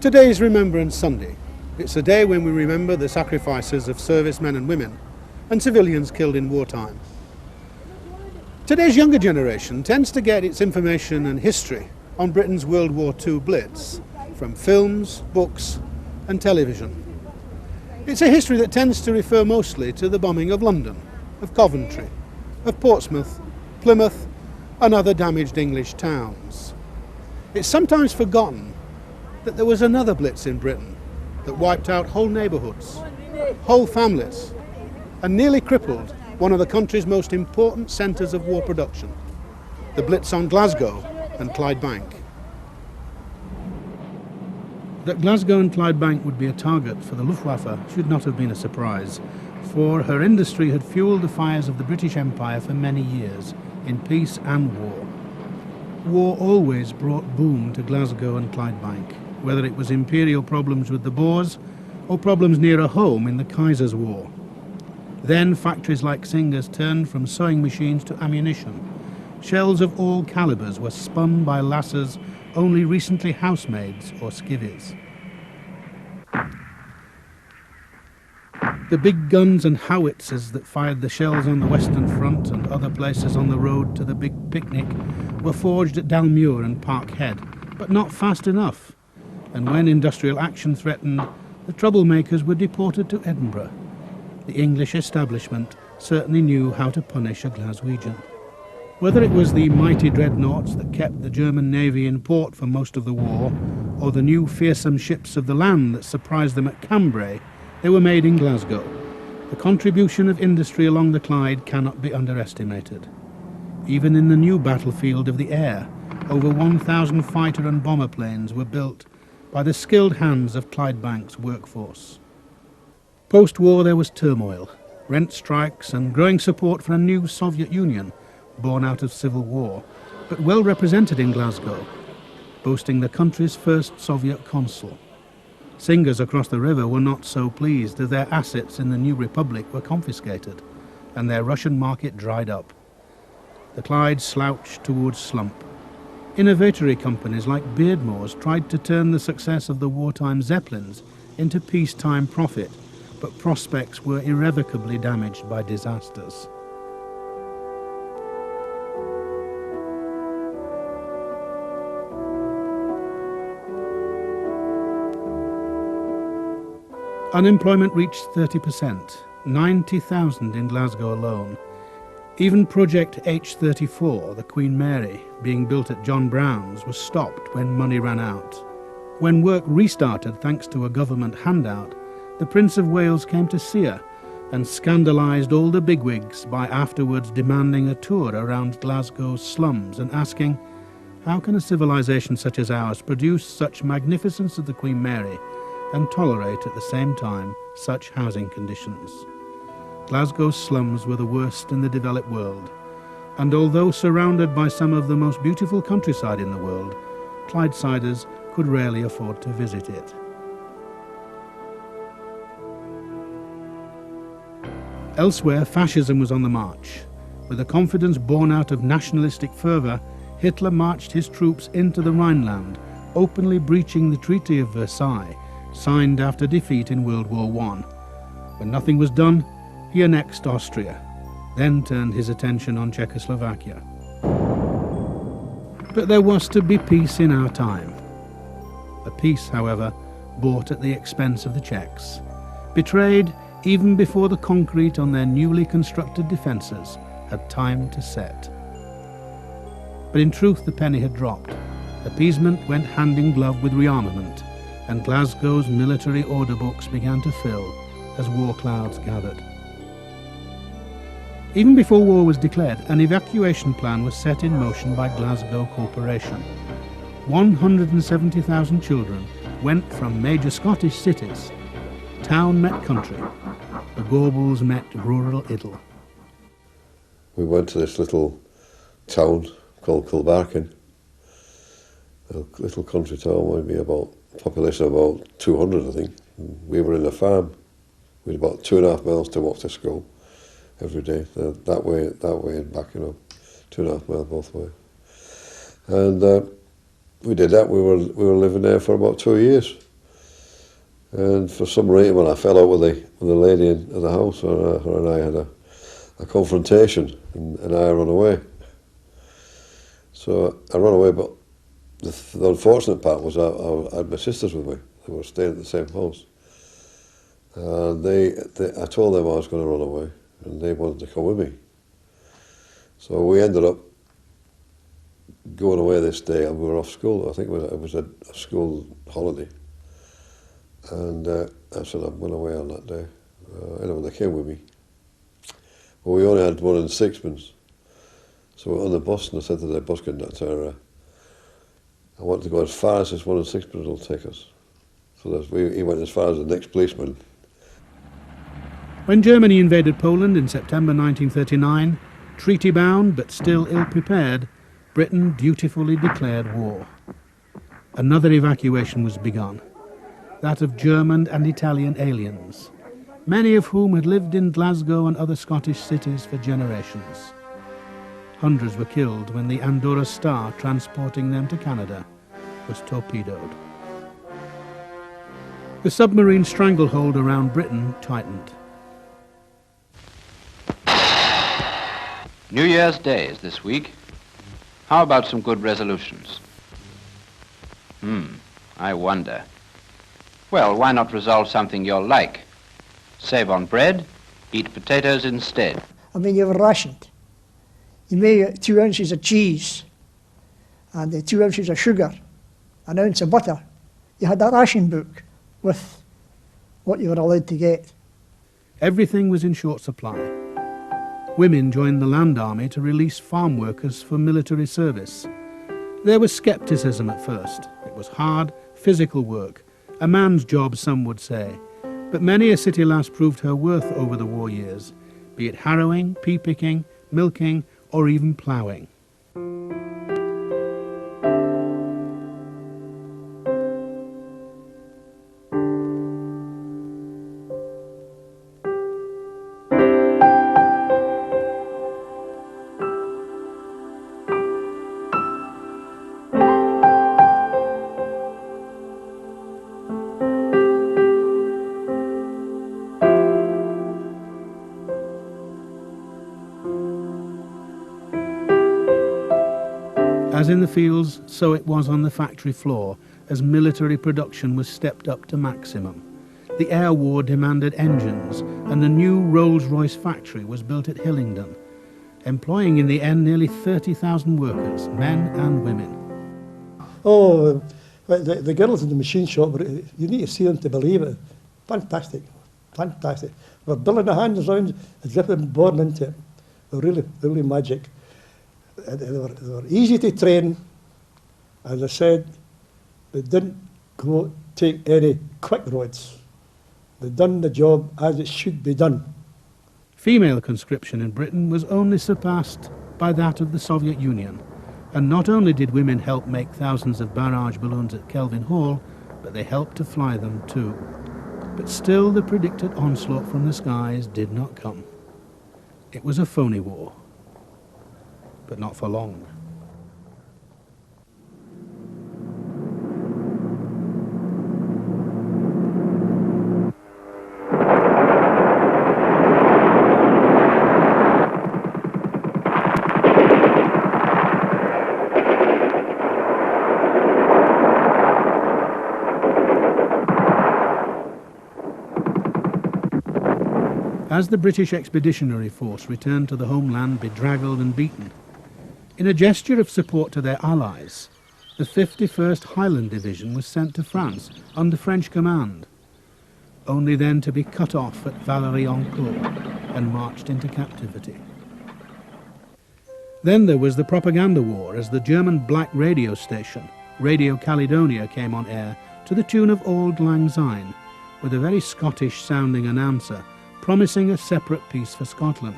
Today is Remembrance Sunday. It's a day when we remember the sacrifices of servicemen and women and civilians killed in wartime. Today's younger generation tends to get its information and history on Britain's World War II Blitz from films, books and television. It's a history that tends to refer mostly to the bombing of London, of Coventry, of Portsmouth, Plymouth and other damaged English towns. It's sometimes forgotten that there was another Blitz in Britain that wiped out whole neighbourhoods, whole families, and nearly crippled one of the country's most important centres of war production, the Blitz on Glasgow and Clydebank. That Glasgow and Clydebank would be a target for the Luftwaffe should not have been a surprise, for her industry had fuelled the fires of the British Empire for many years, in peace and war. War always brought boom to Glasgow and Clydebank, whether it was imperial problems with the Boers or problems nearer home in the Kaiser's War. Then factories like Singer's turned from sewing machines to ammunition. Shells of all calibers were spun by lasses only recently housemaids or skivvies. The big guns and howitzers that fired the shells on the Western Front and other places on the road to the big picnic were forged at Dalmuir and Parkhead, but not fast enough. And when industrial action threatened, the troublemakers were deported to Edinburgh. The English establishment certainly knew how to punish a Glaswegian. Whether it was the mighty dreadnoughts that kept the German Navy in port for most of the war, or the new fearsome ships of the land that surprised them at Cambrai, they were made in Glasgow. The contribution of industry along the Clyde cannot be underestimated. Even in the new battlefield of the air, over 1,000 fighter and bomber planes were built by the skilled hands of Clydebank's workforce. Post-war there was turmoil, rent strikes and growing support for a new Soviet Union, born out of civil war, but well represented in Glasgow, boasting the country's first Soviet consul. Singers across the river were not so pleased as their assets in the new republic were confiscated and their Russian market dried up. The Clyde slouched towards slump. Innovatory companies like Beardmore's tried to turn the success of the wartime Zeppelins into peacetime profit, but prospects were irrevocably damaged by disasters. Unemployment reached 30%, 90,000 in Glasgow alone. Even Project H34, the Queen Mary, being built at John Brown's, was stopped when money ran out. When work restarted thanks to a government handout, the Prince of Wales came to see her and scandalised all the bigwigs by afterwards demanding a tour around Glasgow's slums and asking, how can a civilization such as ours produce such magnificence of the Queen Mary and tolerate at the same time such housing conditions? Glasgow's slums were the worst in the developed world, and although surrounded by some of the most beautiful countryside in the world, Clydesiders could rarely afford to visit it. Elsewhere, fascism was on the march. With a confidence born out of nationalistic fervour, Hitler marched his troops into the Rhineland, openly breaching the Treaty of Versailles, signed after defeat in World War I. When nothing was done, he annexed Austria, then turned his attention on Czechoslovakia. But there was to be peace in our time. A peace, however, bought at the expense of the Czechs, betrayed even before the concrete on their newly constructed defences had time to set. But in truth the penny had dropped. Appeasement went hand in glove with rearmament, and Glasgow's military order books began to fill as war clouds gathered. Even before war was declared, an evacuation plan was set in motion by Glasgow Corporation. 170,000 children went from major Scottish cities. Town met country. The Gorbals met rural Idle. We went to this little town called Kilbarkin, a little country town, would be about population of about 200, I think. We were in a farm. We had about 2.5 miles to walk to school every day, that way and back, 2.5 miles both ways. And we did that. We were living there for about 2 years. And for some reason, when I fell out with the lady at the house, her and I had a confrontation, and I ran away. So I ran away, but the unfortunate part was I had my sisters with me. They were staying at the same house. And I told them I was going to run away, and they wanted to come with me. So we ended up going away this day, and we were off school. I think it was a school holiday. And I said I went away on that day. Anyway, they came with me. Well, we only had 1 and sixpence. So we were on the bus, and I said to the bus conductor, I want to go as far as this 1 and sixpence will take us. So he went as far as the next policeman. When Germany invaded Poland in September 1939, treaty-bound but still ill-prepared, Britain dutifully declared war. Another evacuation was begun, that of German and Italian aliens, many of whom had lived in Glasgow and other Scottish cities for generations. Hundreds were killed when the Andorra Star transporting them to Canada was torpedoed. The submarine stranglehold around Britain tightened. New Year's Day is this week. How about some good resolutions? I wonder. Well, why not resolve something you'll like? Save on bread, eat potatoes instead. I mean, you were rationed. You made 2 ounces of cheese and 2 ounces of sugar, an ounce of butter. You had a ration book with what you were allowed to get. Everything was in short supply. Women joined the land army to release farm workers for military service. There was scepticism at first. It was hard, physical work, a man's job, some would say. But many a city lass proved her worth over the war years, be it harrowing, pea-picking, milking, or even ploughing. As in the fields, so it was on the factory floor, as military production was stepped up to maximum. The air war demanded engines, and the new Rolls-Royce factory was built at Hillingdon, employing in the end nearly 30,000 workers, men and women. Oh, the girls in the machine shop, you need to see them to believe it. Fantastic, fantastic. We're billing the hands around as if they've been born into it. They're really magic. They were easy to train. As I said, they didn't take any quick roads. They done the job as it should be done. Female conscription in Britain was only surpassed by that of the Soviet Union, and not only did women help make thousands of barrage balloons at Kelvin Hall, but they helped to fly them too. But still the predicted onslaught from the skies did not come. It was a phony war, but not for long. As the British Expeditionary Force returned to the homeland bedraggled and beaten, in a gesture of support to their allies, the 51st Highland Division was sent to France under French command, only then to be cut off at Valery-en-Court and marched into captivity. Then there was the propaganda war as the German black radio station, Radio Caledonia, came on air to the tune of Auld Lang Syne, with a very Scottish-sounding announcer promising a separate peace for Scotland.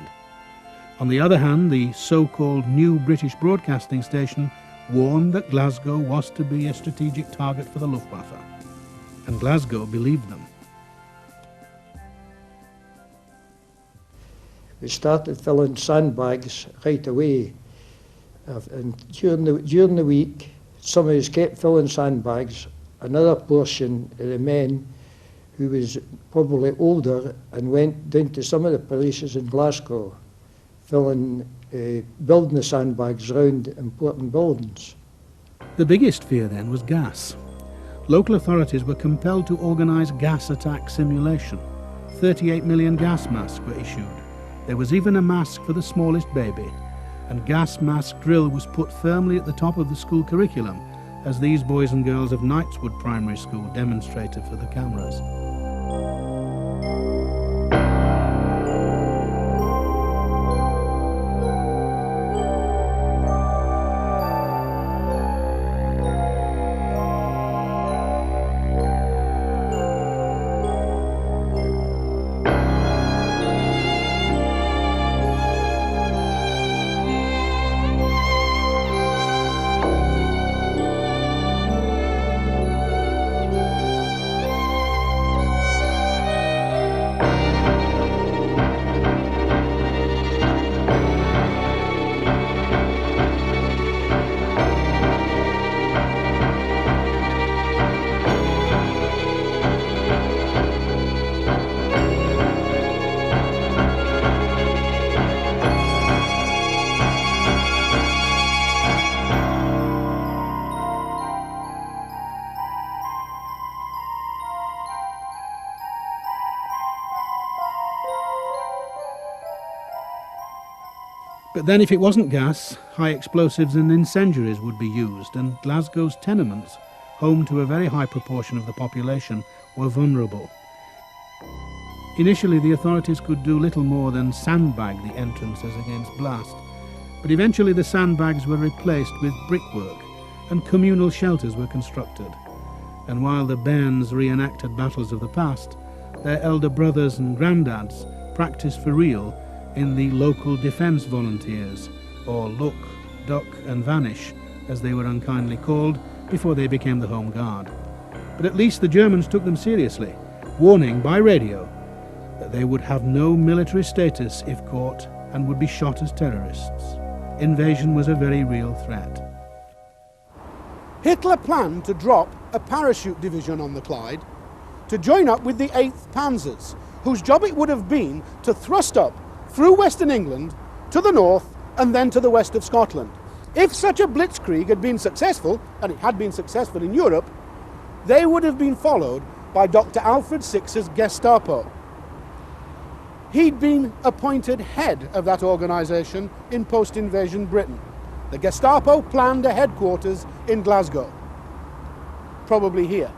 On the other hand, the so-called New British Broadcasting Station warned that Glasgow was to be a strategic target for the Luftwaffe, and Glasgow believed them. We started filling sandbags right away, and during the week, some of us kept filling sandbags. Another portion of the men who was probably older and went down to some of the places in Glasgow, building the sandbags around important buildings. The biggest fear then was gas. Local authorities were compelled to organise gas attack simulation. 38 million gas masks were issued. There was even a mask for the smallest baby, and gas mask drill was put firmly at the top of the school curriculum as these boys and girls of Knightswood Primary School demonstrated for the cameras. But then if it wasn't gas, high explosives and incendiaries would be used, and Glasgow's tenements, home to a very high proportion of the population, were vulnerable. Initially the authorities could do little more than sandbag the entrances against blast, but eventually the sandbags were replaced with brickwork and communal shelters were constructed. And while the bairns reenacted battles of the past, their elder brothers and granddads practiced for real in the local defence volunteers, or look, duck and vanish, as they were unkindly called, before they became the Home Guard. But at least the Germans took them seriously, warning by radio that they would have no military status if caught and would be shot as terrorists. Invasion was a very real threat. Hitler planned to drop a parachute division on the Clyde to join up with the 8th Panzers, whose job it would have been to thrust up through Western England to the north and then to the west of Scotland. If such a blitzkrieg had been successful, and it had been successful in Europe, they would have been followed by Dr. Alfred Six's Gestapo. He'd been appointed head of that organisation in post-invasion Britain. The Gestapo planned a headquarters in Glasgow, probably here.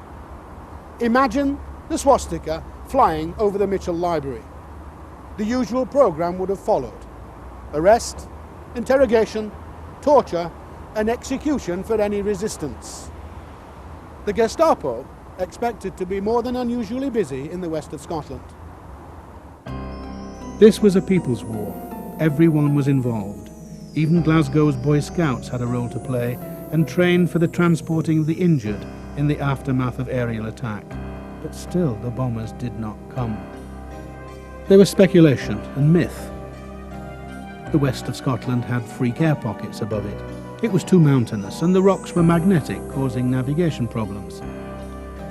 Imagine the swastika flying over the Mitchell Library. The usual programme would have followed: arrest, interrogation, torture and execution for any resistance. The Gestapo expected to be more than unusually busy in the west of Scotland. This was a people's war. Everyone was involved. Even Glasgow's Boy Scouts had a role to play and trained for the transporting of the injured in the aftermath of aerial attack. But still the bombers did not come. There was speculation and myth. The west of Scotland had freak air pockets above it. It was too mountainous and the rocks were magnetic, causing navigation problems.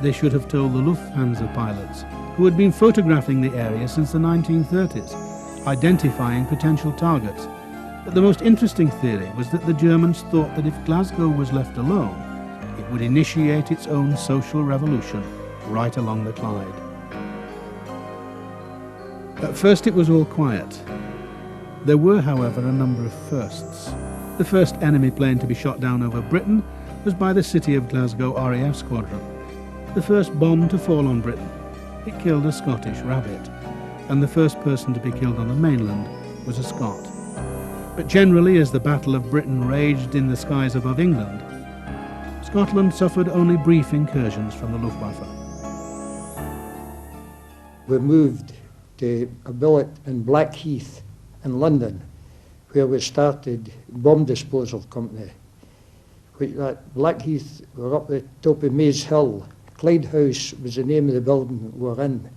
They should have told the Lufthansa pilots, who had been photographing the area since the 1930s, identifying potential targets. But the most interesting theory was that the Germans thought that if Glasgow was left alone, it would initiate its own social revolution right along the Clyde. At first it was all quiet. There were, however, a number of firsts. The first enemy plane to be shot down over Britain was by the City of Glasgow RAF Squadron. The first bomb to fall on Britain. It killed a Scottish rabbit, and the first person to be killed on the mainland was a Scot. But generally, as the Battle of Britain raged in the skies above England, Scotland suffered only brief incursions from the Luftwaffe. We moved to a billet in Blackheath in London, where we started Bomb Disposal Company. That Blackheath, we were up the top of Maze Hill. Clyde House was the name of the building we were in,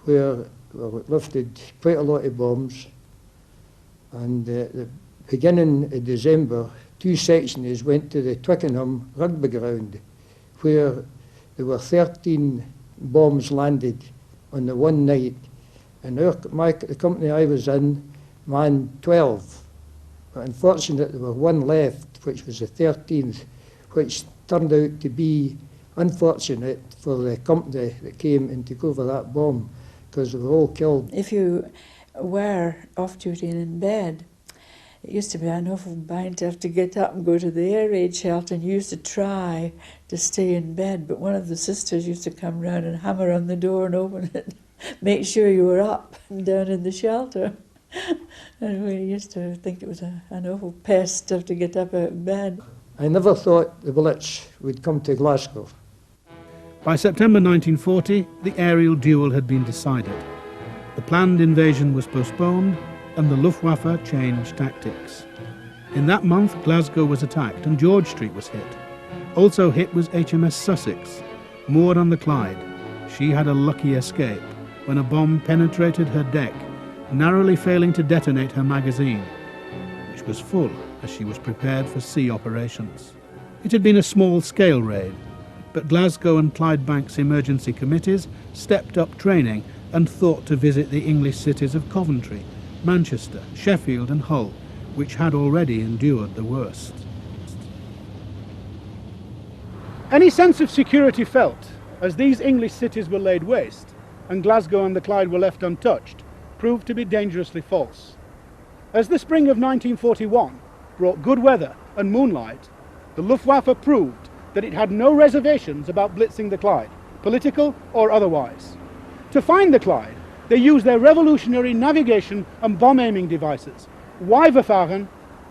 where we lifted quite a lot of bombs. And the beginning of December, 2 sections went to the Twickenham rugby ground, where there were 13 bombs landed on the one night. And the company I was in manned 12. But unfortunately, there was one left, which was the 13th, which turned out to be unfortunate for the company that came in to cover that bomb, because they were all killed. If you were off duty and in bed, it used to be an awful bind to have to get up and go to the air raid shelter, and you used to try to stay in bed, but one of the sisters used to come round and hammer on the door and open it, make sure you were up and down in the shelter. And we used to think it was an awful pest to have to get up out of bed. I never thought the Blitz would come to Glasgow. By September 1940, the aerial duel had been decided. The planned invasion was postponed, and the Luftwaffe changed tactics. In that month, Glasgow was attacked and George Street was hit. Also hit was HMS Sussex, moored on the Clyde. She had a lucky escape when a bomb penetrated her deck, narrowly failing to detonate her magazine, which was full as she was prepared for sea operations. It had been a small-scale raid, but Glasgow and Clydebank's emergency committees stepped up training and thought to visit the English cities of Coventry, Manchester, Sheffield and Hull, which had already endured the worst. Any sense of security felt as these English cities were laid waste and Glasgow and the Clyde were left untouched proved to be dangerously false. As the spring of 1941 brought good weather and moonlight, the Luftwaffe proved that it had no reservations about blitzing the Clyde, political or otherwise. To find the Clyde, they used their revolutionary navigation and bomb-aiming devices, Weiverfahren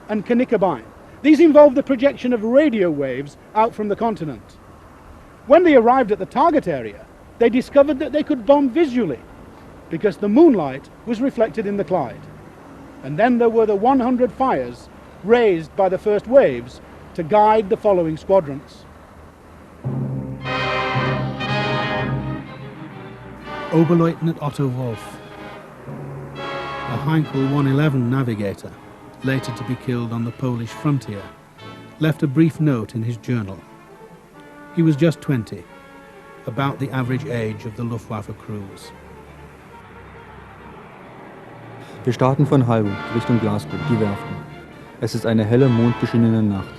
and Knickerbein. These involved the projection of radio waves out from the continent. When they arrived at the target area, they discovered that they could bomb visually, because the moonlight was reflected in the Clyde. And then there were the 100 fires raised by the first waves to guide the following squadrons. Oberleutnant Otto Wolff, a Heinkel 111 navigator, later to be killed on the Polish frontier, left a brief note in his journal. He was just 20, about the average age of the Luftwaffe crews. Wir starten von Halburg Richtung Glasgow, die Werften. Es ist eine helle, mondbeschienene Nacht.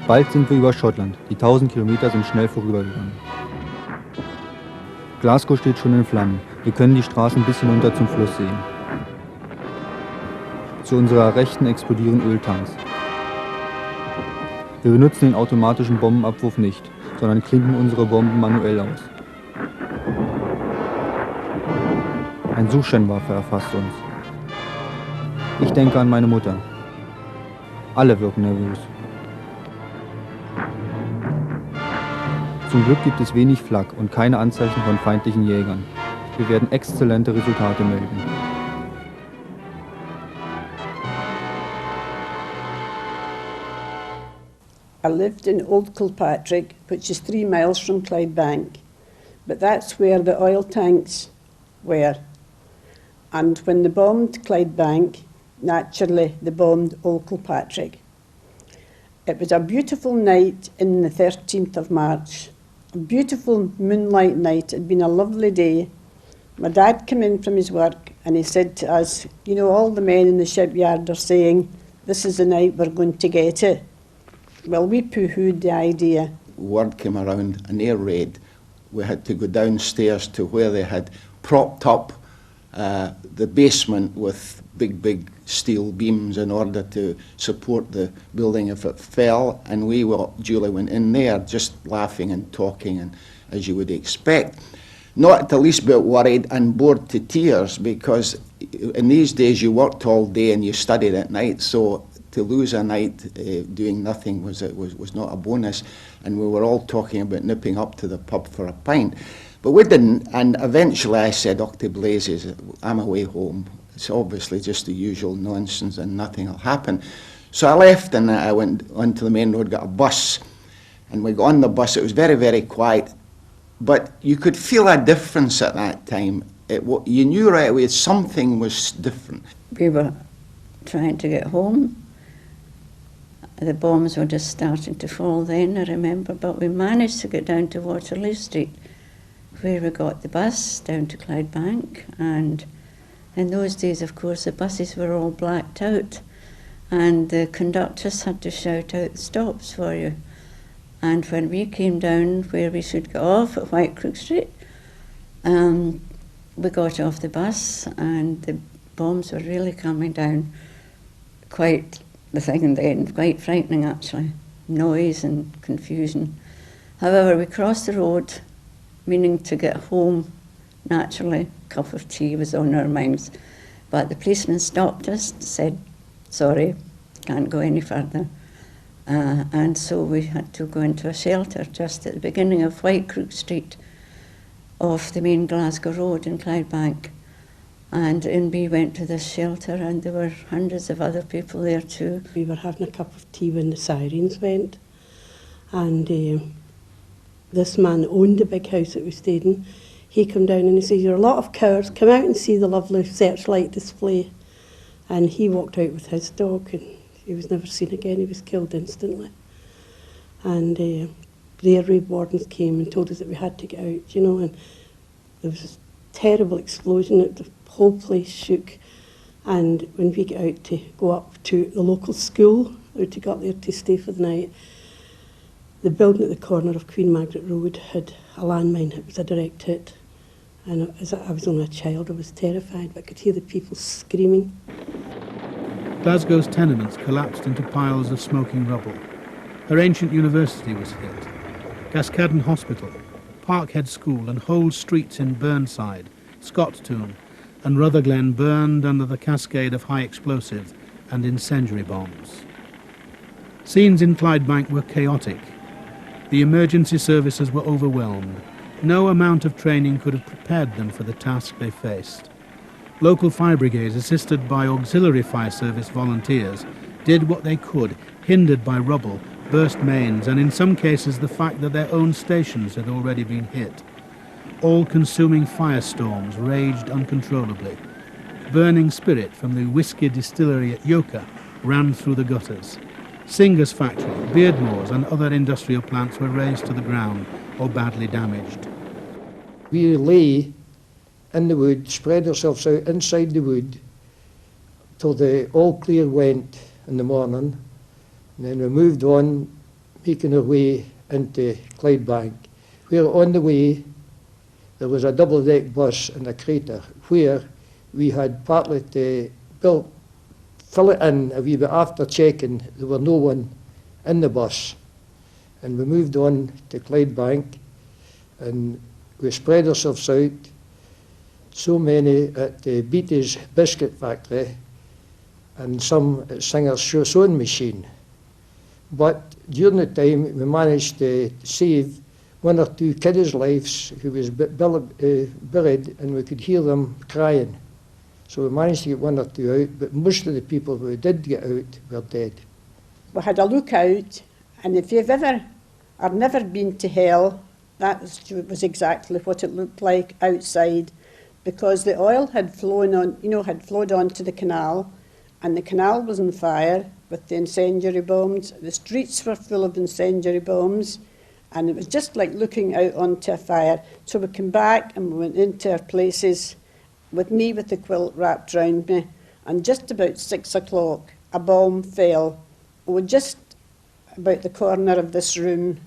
Bald sind wir über Schottland. Die 1000 Kilometer sind schnell vorübergegangen. Glasgow steht schon in Flammen. Wir können die Straßen bis hinunter zum Fluss sehen. Zu unserer Rechten explodieren Öltanks. Wir benutzen den automatischen Bombenabwurf nicht, sondern klinken unsere Bomben manuell aus. Ein Suchscheinwerfer erfasst uns. Ich denke an meine Mutter. Alle wirken nervös. Zum Glück gibt es wenig Flak und keine Anzeichen von feindlichen Jägern. Wir werden exzellente Resultate melden. I lived in Old Kilpatrick, which is 3 miles from Clydebank, but that's where the oil tanks were. And when they bombed Clydebank, naturally they bombed Old Kilpatrick. It was a beautiful night in the 13th of March, a beautiful moonlight night. It had been a lovely day. My dad came in from his work and he said to us, you know, all the men in the shipyard are saying, this is the night we're going to get it. Well, we poo-hooed the idea. Word came around an air raid. We had to go downstairs to where they had propped up the basement with big steel beams in order to support the building if it fell, and we duly went in there just laughing and talking, and as you would expect. Not the least bit worried and bored to tears, because in these days you worked all day and you studied at night, so to lose a night doing nothing was not a bonus, and we were all talking about nipping up to the pub for a pint. But we didn't, and eventually I said, "Och, to blazes, I'm away home. It's obviously just the usual nonsense and nothing will happen." So I left and I went onto the main road, got a bus, and we got on the bus. It was very quiet, but you could feel a difference at that time. You knew right away something was different. We were trying to get home, The bombs were just starting to fall then, I remember, but we managed to get down to Waterloo Street, where we got the bus down to Clydebank, and in those days, of course, the buses were all blacked out, and the conductors had to shout out the stops for you. And when we came down where we should get off at Whitecrook Street, we got off the bus, and the bombs were really coming down. Quite the thing then, quite frightening actually, noise and confusion. However, we crossed the road, meaning to get home, naturally. A cup of tea was on our minds. But the policeman stopped us, said, sorry, can't go any further. And so we had to go into a shelter just at the beginning of Whitecrook Street off the main Glasgow road in Clydebank. And in we went to this shelter, and there were hundreds of other people there too. We were having a cup of tea when the sirens went, and this man that owned the big house that we stayed in, he come down and he said, you're a lot of cowards, come out and see the lovely searchlight display. And he walked out with his dog, and he was never seen again. He was killed instantly. And the air raid wardens came and told us that we had to get out, you know, and there was this terrible explosion that the whole place shook. And when we got out to go up to the local school, or to go up there to stay for the night, the building at the corner of Queen Margaret Road had a landmine. It was a direct hit. And as I was only a child, I was terrified, but I could hear the people screaming. Glasgow's tenements collapsed into piles of smoking rubble. Her ancient university was hit. Gascadden Hospital, Parkhead School, and whole streets in Burnside, Scottstown, and Rutherglen burned under the cascade of high explosive and incendiary bombs. Scenes in Clydebank were chaotic. The emergency services were overwhelmed. No amount of training could have prepared them for the task they faced. Local fire brigades, assisted by auxiliary fire service volunteers, did what they could, hindered by rubble, burst mains, and in some cases the fact that their own stations had already been hit. All-consuming firestorms raged uncontrollably. Burning spirit from the whisky distillery at Yoka ran through the gutters. Singer's factory, Beardmore's and other industrial plants were razed to the ground or badly damaged. We lay in the wood, spread ourselves out inside the wood till the all clear went in the morning, and then we moved on, making our way into Clydebank, where on the way there was a double-deck bus in a crater where we had partly to fill it in a wee bit after checking there were no one in the bus. And we moved on to Clydebank, and we spread ourselves out, so many at the Beatty's biscuit factory and some at Singer's sewing machine. But during the time we managed to save one or two kiddies' lives who was buried, and we could hear them crying. So we managed to get one or two out, but most of the people who did get out were dead. We had a look out, and if you've ever or never been to hell, that was exactly what it looked like outside, because the oil had flown on, had flowed onto the canal, and the canal was on fire with the incendiary bombs. The streets were full of incendiary bombs, and it was just like looking out onto a fire. So we came back and we went into our places, with me with the quilt wrapped round me, and just about 6 o'clock a bomb fell. We were just about the corner of this room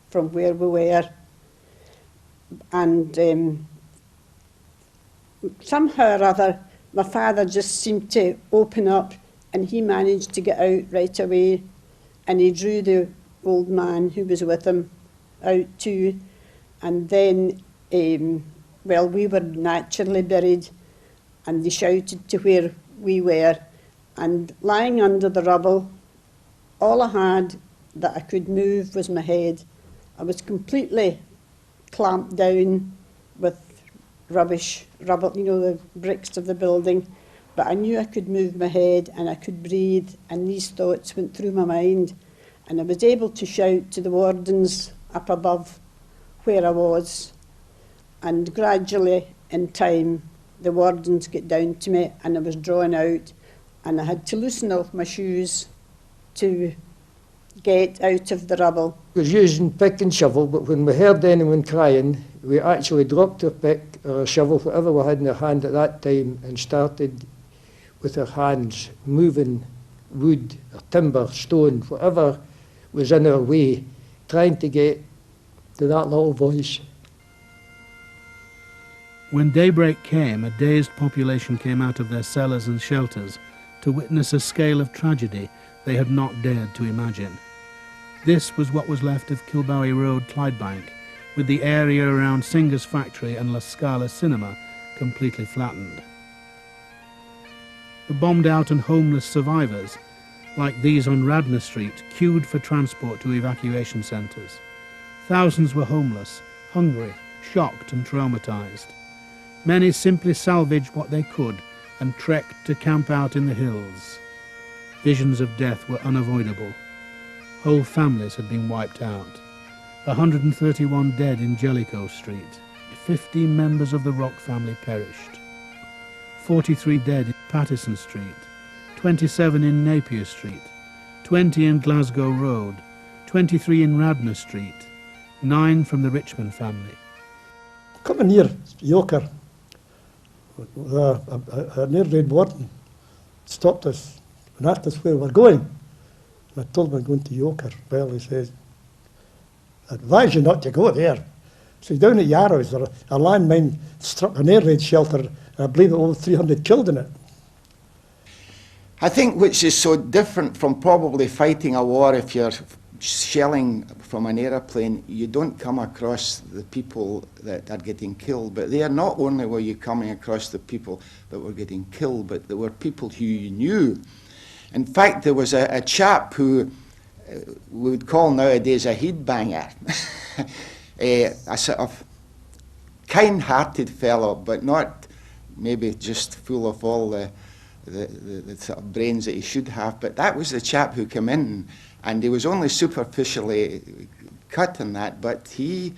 from where we were, and somehow or other my father just seemed to open up, and he managed to get out right away, and he drew the old man who was with him out too, and then we were naturally buried, and they shouted to where we were, and lying under the rubble, all I had that I could move was my head. I was completely clamped down with rubble, the bricks of the building, but I knew I could move my head and I could breathe, and these thoughts went through my mind, and I was able to shout to the wardens up above where I was, and gradually in time the wardens got down to me, and I was drawn out, and I had to loosen off my shoes to get out of the rubble? We was using pick and shovel, but when we heard anyone crying, we actually dropped our pick or our shovel, whatever we had in our hand at that time, and started with our hands moving wood or timber, stone, whatever was in our way, trying to get to that little voice. When daybreak came, a dazed population came out of their cellars and shelters to witness a scale of tragedy they had not dared to imagine. This was what was left of Kilbowie Road, Clydebank, with the area around Singer's factory and La Scala cinema completely flattened. The bombed-out and homeless survivors, like these on Radnor Street, queued for transport to evacuation centres. Thousands were homeless, hungry, shocked and traumatised. Many simply salvaged what they could and trekked to camp out in the hills. Visions of death were unavoidable. Whole families had been wiped out. 131 dead in Jellicoe Street. 15 members of the Rock family perished. 43 dead in Pattison Street. 27 in Napier Street. 20 in Glasgow Road. 23 in Radnor Street. 9 from the Richmond family. Coming near Yoker, an air raid warden stopped us and asked us where we were going. And I told him I'm going to Yoker. Well, he says, I advise you not to go there. So down at Yarrows, a landmine struck an air raid shelter, and I believe over 300 killed in it. I think which is so different from probably fighting a war. If you're shelling from an aeroplane, you don't come across the people that are getting killed, but there not only were you coming across the people that were getting killed, but there were people who you knew. In fact, there was a chap who we would call nowadays a headbanger, a sort of kind-hearted fellow, but not maybe just full of all the sort of brains that he should have. But that was the chap who came in, and he was only superficially cut in that, but he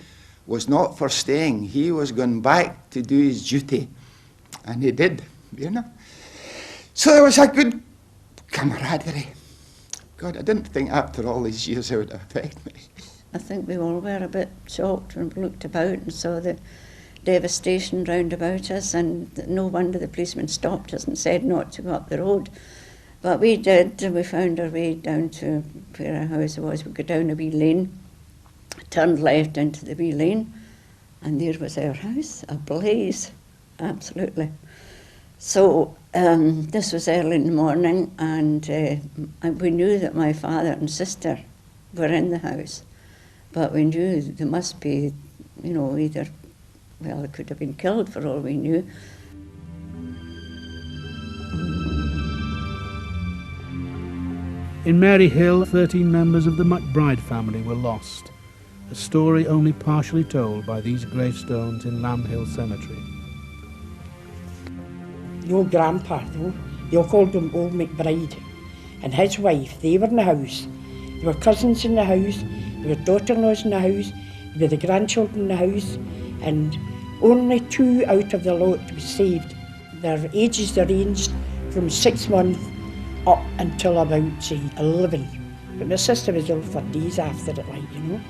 was not for staying. He was going back to do his duty, and he did, you know. So there was a good camaraderie. God, I didn't think after all these years it would affect me. I think we all were a bit shocked when we looked about and saw the devastation round about us, and no wonder the policeman stopped us and said not to go up the road. But we did, and we found our way down to where our house was. We go down a wee lane, turned left into the wee lane, and there was our house, ablaze, absolutely. So this was early in the morning, and we knew that my father and sister were in the house, but we knew they must be, you know, either, well, they could have been killed for all we knew. In Maryhill, 13 members of the McBride family were lost, a story only partially told by these gravestones in Lamb Hill Cemetery. The old grandpa, though, they all called him Old McBride, and his wife, they were in the house. There were cousins in the house, there were daughter-in-laws in the house, there were the grandchildren in the house, and only 2 out of the lot was saved. Their ages ranged from 6 months up until about, say, 11. But my sister was ill for days after it, like, you know,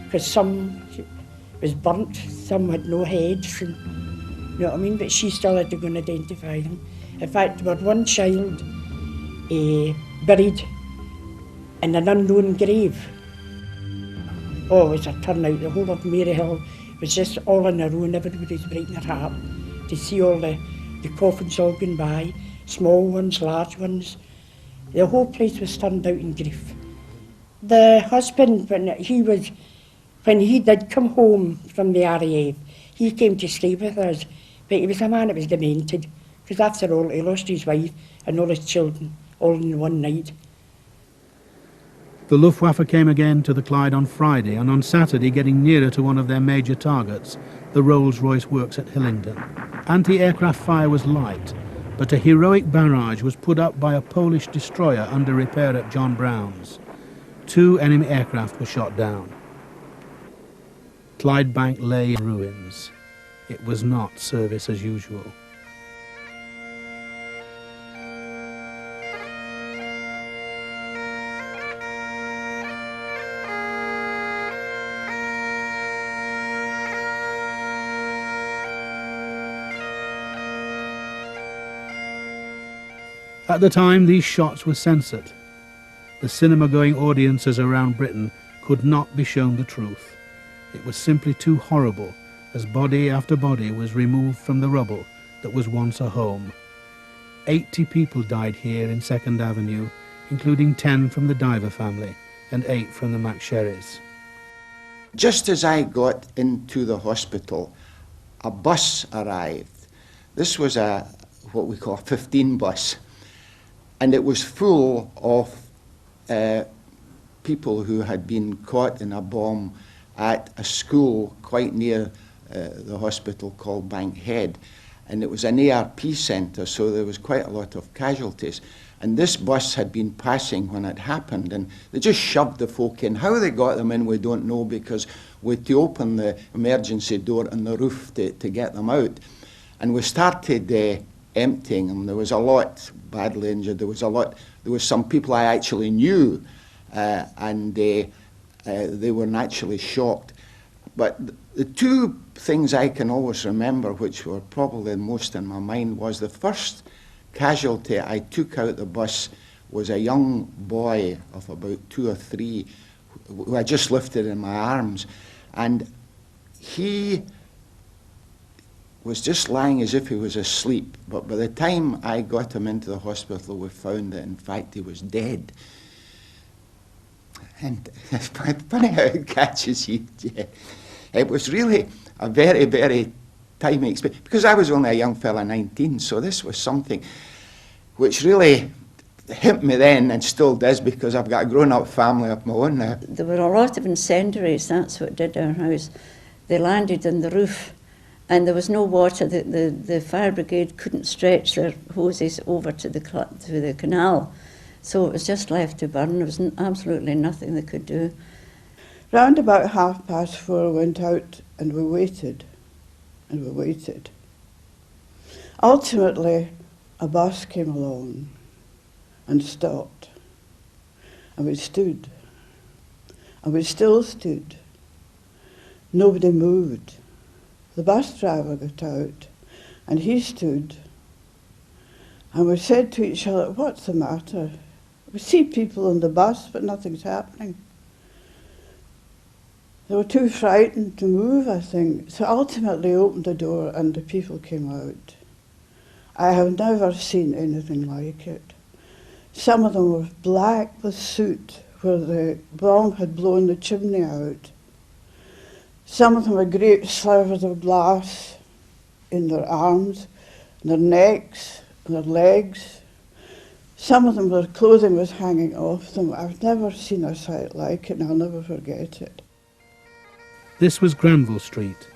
because some was burnt, some had no heads, and, you know what I mean, but she still had to go and identify them. In fact, there was one child buried in an unknown grave. Oh, it was a turnout. The whole of Maryhill was just all in a row, and everybody was breaking their heart to see all the coffins all going by, small ones, large ones. The whole place was turned out in grief. The husband, when he did come home from the RAF, he came to stay with us, but he was a man that was demented, because after all, he lost his wife and all his children, all in one night. The Luftwaffe came again to the Clyde on Friday, and on Saturday, getting nearer to one of their major targets, the Rolls-Royce works at Hillingdon. Anti-aircraft fire was light, but a heroic barrage was put up by a Polish destroyer under repair at John Brown's. 2 enemy aircraft were shot down. Clydebank lay in ruins. It was not service as usual. At the time, these shots were censored. The cinema-going audiences around Britain could not be shown the truth. It was simply too horrible, as body after body was removed from the rubble that was once a home. 80 people died here in 2nd Avenue, including 10 from the Diver family and 8 from the McSherrys. Just as I got into the hospital, a bus arrived. This was what we call a 15 bus, and it was full of people who had been caught in a bomb at a school quite near the hospital called Bankhead. And it was an ARP centre, so there was quite a lot of casualties. And this bus had been passing when it happened, and they just shoved the folk in. How they got them in, we don't know, because we had to open the emergency door on the roof to get them out. And we started emptying them. There was a lot badly injured. There was some people I actually knew, and they were naturally shocked. But the two things I can always remember, which were probably the most in my mind, was the first casualty I took out the bus was a young boy of about 2 or 3 who I just lifted in my arms, and he was just lying as if he was asleep. But by the time I got him into the hospital, we found that in fact he was dead. And it's funny how it catches you. It was really a very, very timing experience, because I was only a young fella, 19, so this was something which really hit me then and still does, because I've got a grown-up family of my own now. There were a lot of incendiaries, that's what did our house. They landed on the roof and there was no water. The fire brigade couldn't stretch their hoses over to the canal, so it was just left to burn. There was absolutely nothing they could do. Round about 4:30 we went out and we waited. And we waited. Ultimately, a bus came along and stopped. And we stood. And we still stood. Nobody moved. The bus driver got out and he stood. And we said to each other, "What's the matter? We see people on the bus, but nothing's happening." They were too frightened to move, I think. So ultimately opened the door and the people came out. I have never seen anything like it. Some of them were black with soot where the bomb had blown the chimney out. Some of them had great slivers of glass in their arms, their necks, and their legs. Some of them, their clothing was hanging off them. I've never seen a sight like it, and I'll never forget it. This was Granville Street,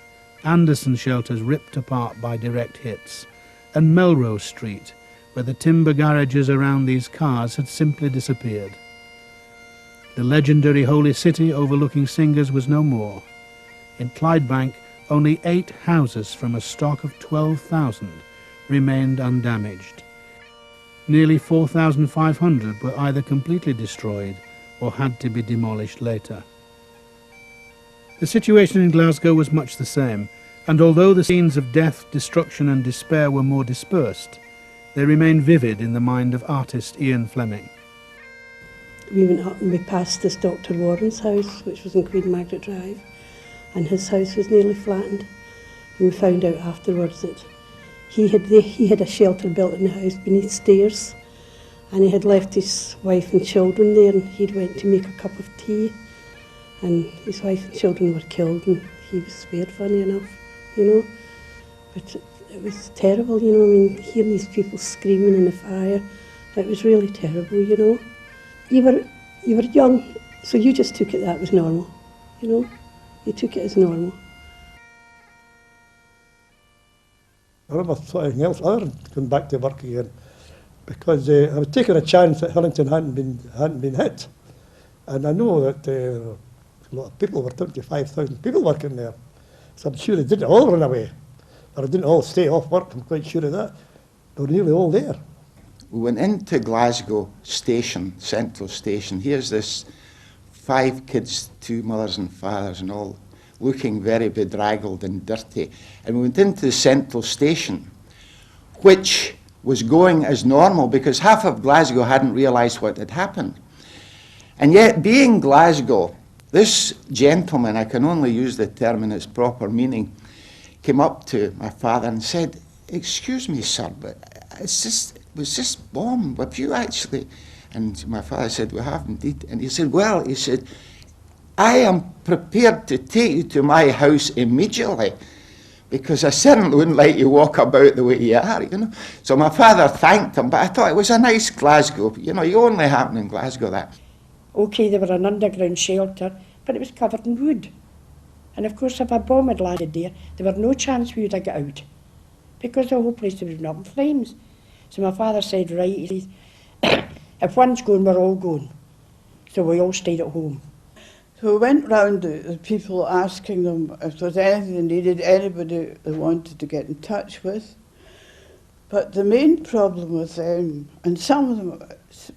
Anderson shelters ripped apart by direct hits, and Melrose Street, where the timber garages around these cars had simply disappeared. The legendary Holy City overlooking Singers was no more. In Clydebank, only 8 houses from a stock of 12,000 remained undamaged. Nearly 4,500 were either completely destroyed or had to be demolished later. The situation in Glasgow was much the same, and although the scenes of death, destruction and despair were more dispersed, they remain vivid in the mind of artist Ian Fleming. We went up and we passed this Dr. Warren's house, which was in Queen Margaret Drive, and his house was nearly flattened. And we found out afterwards that he had a shelter built in the house beneath stairs, and he had left his wife and children there, and he'd went to make a cup of tea, and his wife and children were killed, and he was spared, funny enough, you know. But it was terrible, you know. I mean, hearing these people screaming in the fire, it was really terrible, you know. You were young, so you just took it that was normal, you know. You took it as normal. I never thought anything else other than going back to work again, because I was taking a chance that Hillington hadn't been hit, and I know that a lot of people, were 25,000 people working there, so I'm sure they didn't all run away, or they didn't all stay off work. I'm quite sure of that. They were nearly all there. We went into Glasgow station, Central Station. Here's this 5 kids, 2 mothers and fathers, and all looking very bedraggled and dirty. And we went into the Central Station, which was going as normal because half of Glasgow hadn't realised what had happened. And yet, being Glasgow, this gentleman, I can only use the term in its proper meaning, came up to my father and said, "Excuse me, sir, but was this bombed? Have you actually?" And my father said, "We have indeed." And he said, "Well," he said, "I am prepared to take you to my house immediately, because I certainly wouldn't let you walk about the way you are, you know." So my father thanked him, but I thought it was a nice Glasgow. You know, you only happen in Glasgow, that. OK, they were an underground shelter, but it was covered in wood. And of course, if a bomb had landed there were no chance we would have got out, because the whole place would have been up in flames. So my father said, right, he said, if one's going, we're all going. So we all stayed at home. So we went round the people asking them if there was anything they needed, anybody they wanted to get in touch with. But the main problem with them, and some of them,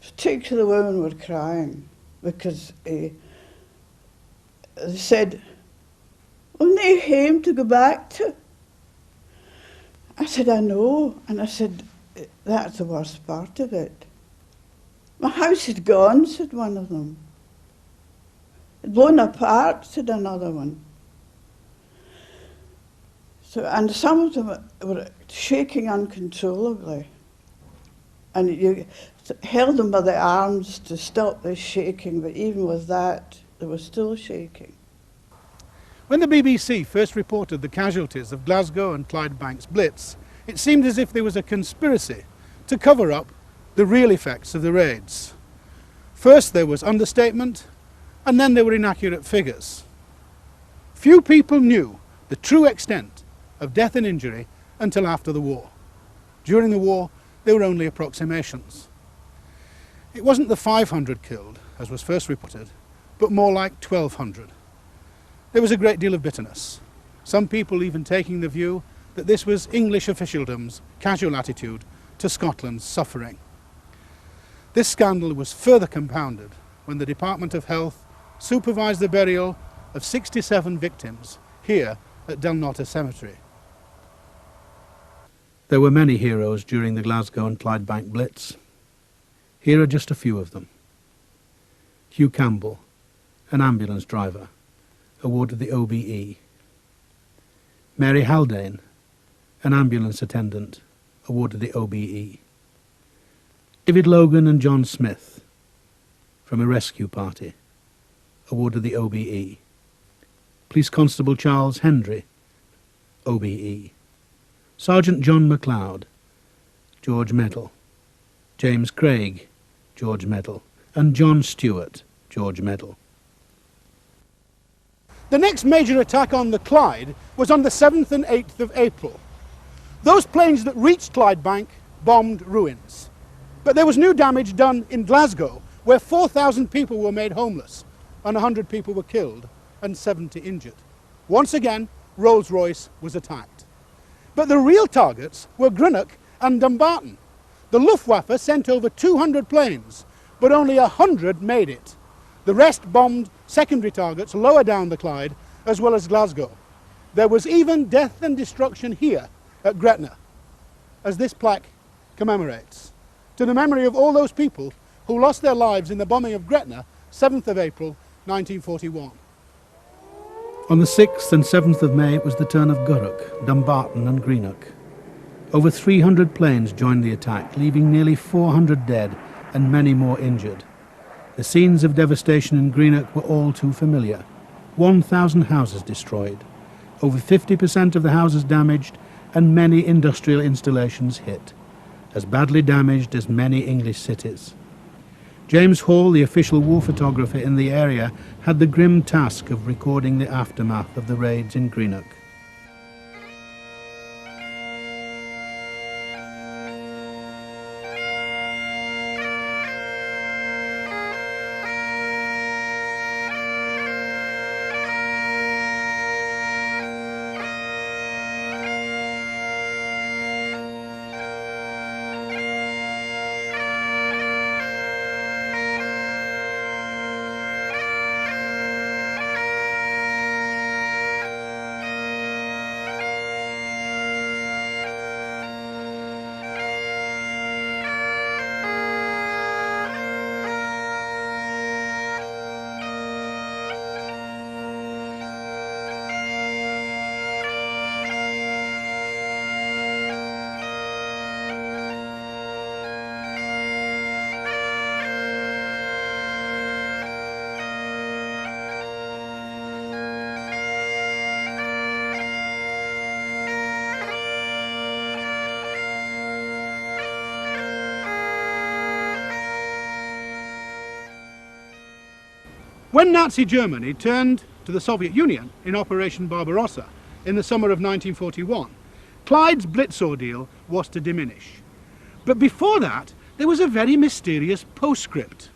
particularly the women, were crying because they said, "Only home to go back to." I said, "I know." And I said, "That's the worst part of it. My house is gone," said one of them. "Blown apart," said another one. So, and some of them were shaking uncontrollably. And you held them by the arms to stop the shaking, but even with that, they were still shaking. When the BBC first reported the casualties of Glasgow and Clydebank's Blitz, it seemed as if there was a conspiracy to cover up the real effects of the raids. First there was understatement, and then there were inaccurate figures. Few people knew the true extent of death and injury until after the war. During the war, there were only approximations. It wasn't the 500 killed, as was first reported, but more like 1,200. There was a great deal of bitterness, some people even taking the view that this was English officialdom's casual attitude to Scotland's suffering. This scandal was further compounded when the Department of Health supervised the burial of 67 victims here at Delnota Cemetery. There were many heroes during the Glasgow and Clydebank Blitz. Here are just a few of them. Hugh Campbell, an ambulance driver, awarded the OBE. Mary Haldane, an ambulance attendant, awarded the OBE. David Logan and John Smith, from a rescue party, awarded the OBE. Police Constable Charles Hendry, OBE. Sergeant John MacLeod, George Medal. James Craig, George Medal. And John Stewart, George Medal. The next major attack on the Clyde was on the 7th and 8th of April. Those planes that reached Clydebank bombed ruins. But there was new damage done in Glasgow, where 4,000 people were made homeless, and 100 people were killed and 70 injured. Once again, Rolls-Royce was attacked. But the real targets were Greenock and Dumbarton. The Luftwaffe sent over 200 planes, but only 100 made it. The rest bombed secondary targets lower down the Clyde, as well as Glasgow. There was even death and destruction here at Gretna, as this plaque commemorates, to the memory of all those people who lost their lives in the bombing of Gretna, 7th of April, 1941. On the 6th and 7th of May, it was the turn of Gurrock, Dumbarton and Greenock. Over 300 planes joined the attack, leaving nearly 400 dead and many more injured. The scenes of devastation in Greenock were all too familiar. 1,000 houses destroyed, over 50% of the houses damaged, and many industrial installations hit, as badly damaged as many English cities. James Hall, the official war photographer in the area, had the grim task of recording the aftermath of the raids in Greenock. When Nazi Germany turned to the Soviet Union in Operation Barbarossa in the summer of 1941, Clyde's Blitz ordeal was to diminish. But before that, there was a very mysterious postscript.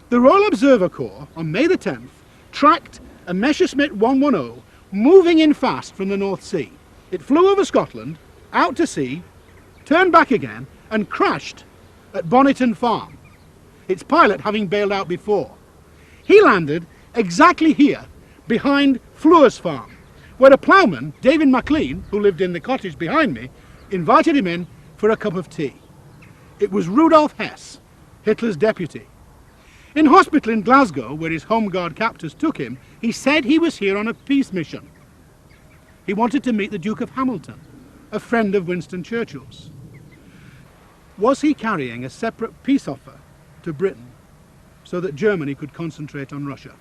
The Royal Observer Corps, on May the 10th, tracked a Messerschmitt 110 moving in fast from the North Sea. It flew over Scotland, out to sea, turned back again, and crashed at Bonnyton Farm, its pilot having bailed out before. He landed exactly here, behind Fleur's farm, where a ploughman, David MacLean, who lived in the cottage behind me, invited him in for a cup of tea. It was Rudolf Hess, Hitler's deputy. In hospital in Glasgow, where his Home Guard captors took him, he said he was here on a peace mission. He wanted to meet the Duke of Hamilton, a friend of Winston Churchill's. Was he carrying a separate peace offer to Britain so that Germany could concentrate on Russia?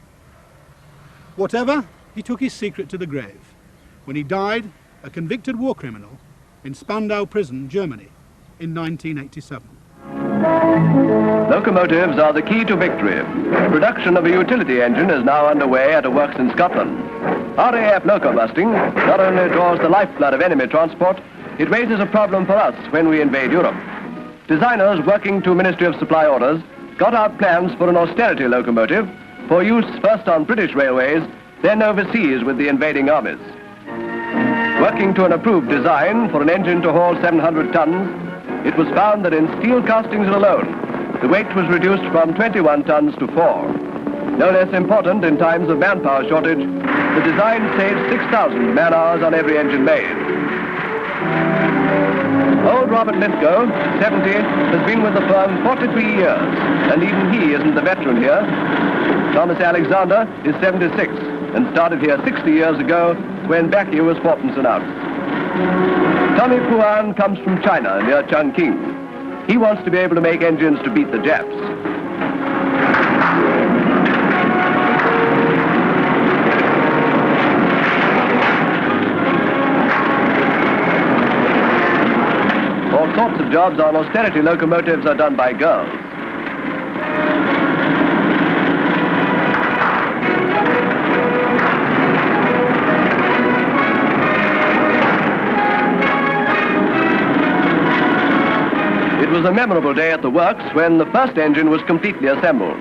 Whatever, he took his secret to the grave when he died, a convicted war criminal, in Spandau Prison, Germany, in 1987. Locomotives are the key to victory. Production of a utility engine is now underway at a works in Scotland. RAF loco busting not only draws the lifeblood of enemy transport, it raises a problem for us when we invade Europe. Designers working to Ministry of Supply orders got out plans for an austerity locomotive for use first on British railways, then overseas with the invading armies. Working to an approved design for an engine to haul 700 tons, it was found that in steel castings alone, the weight was reduced from 21 tons to 4. No less important in times of manpower shortage, the design saves 6,000 man-hours on every engine made. Old Robert Lithgow, 70, has been with the firm 43 years, and even he isn't the veteran here. Thomas Alexander is 76 and started here 60 years ago when Backy was Fortenson's out. Tommy Puan comes from China near Chongqing. He wants to be able to make engines to beat the Japs. All sorts of jobs on austerity locomotives are done by girls. It was a memorable day at the works when the first engine was completely assembled.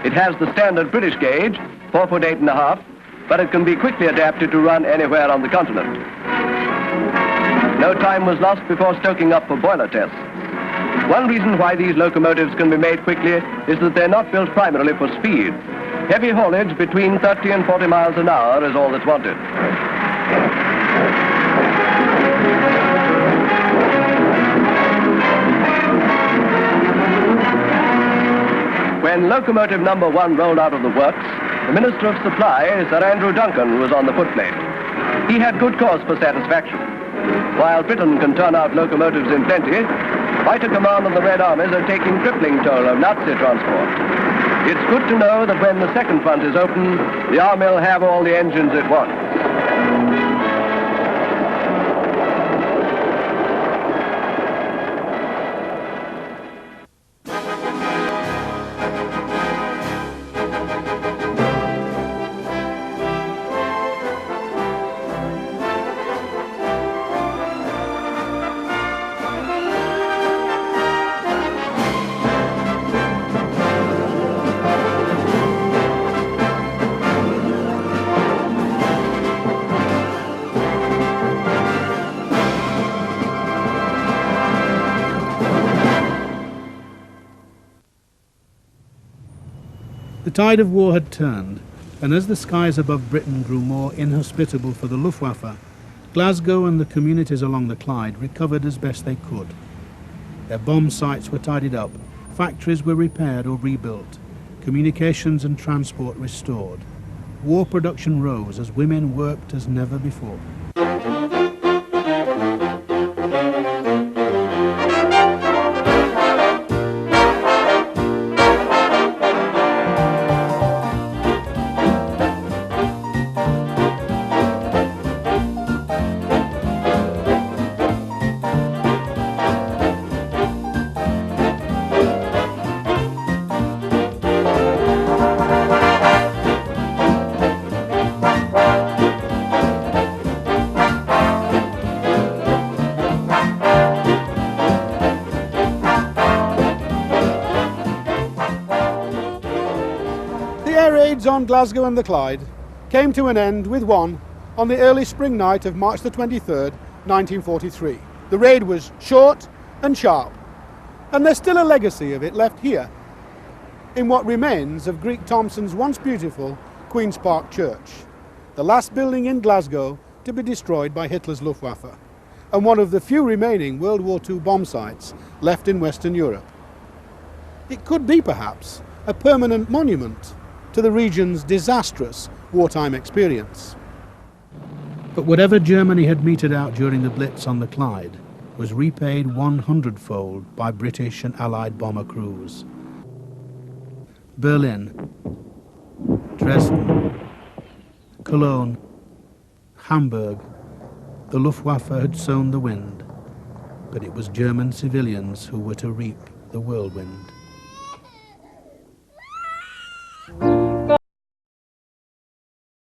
It has the standard British gauge, 4 foot 8.5, but it can be quickly adapted to run anywhere on the continent. No time was lost before stoking up for boiler tests. One reason why these locomotives can be made quickly is that they're not built primarily for speed. Heavy haulage between 30 and 40 miles an hour is all that's wanted. When locomotive number 1 rolled out of the works, the Minister of Supply, Sir Andrew Duncan, was on the footplate. He had good cause for satisfaction. While Britain can turn out locomotives in plenty, Fighter Command and the Red Armies are taking crippling toll of Nazi transport. It's good to know that when the second front is open, the Army will have all the engines it wants. The tide of war had turned, and as the skies above Britain grew more inhospitable for the Luftwaffe, Glasgow and the communities along the Clyde recovered as best they could. Their bomb sites were tidied up, factories were repaired or rebuilt, communications and transport restored. War production rose as women worked as never before. raids on Glasgow and the Clyde came to an end with one on the early spring night of March the 23rd, 1943. The raid was short and sharp, and there's still a legacy of it left here in what remains of Greek Thompson's once beautiful Queen's Park Church, the last building in Glasgow to be destroyed by Hitler's Luftwaffe, and one of the few remaining World War II bomb sites left in Western Europe. It could be, perhaps, a permanent monument to the region's disastrous wartime experience. But whatever Germany had meted out during the Blitz on the Clyde was repaid 100-fold by British and Allied bomber crews. Berlin, Dresden, Cologne, Hamburg, the Luftwaffe had sown the wind, but it was German civilians who were to reap the whirlwind.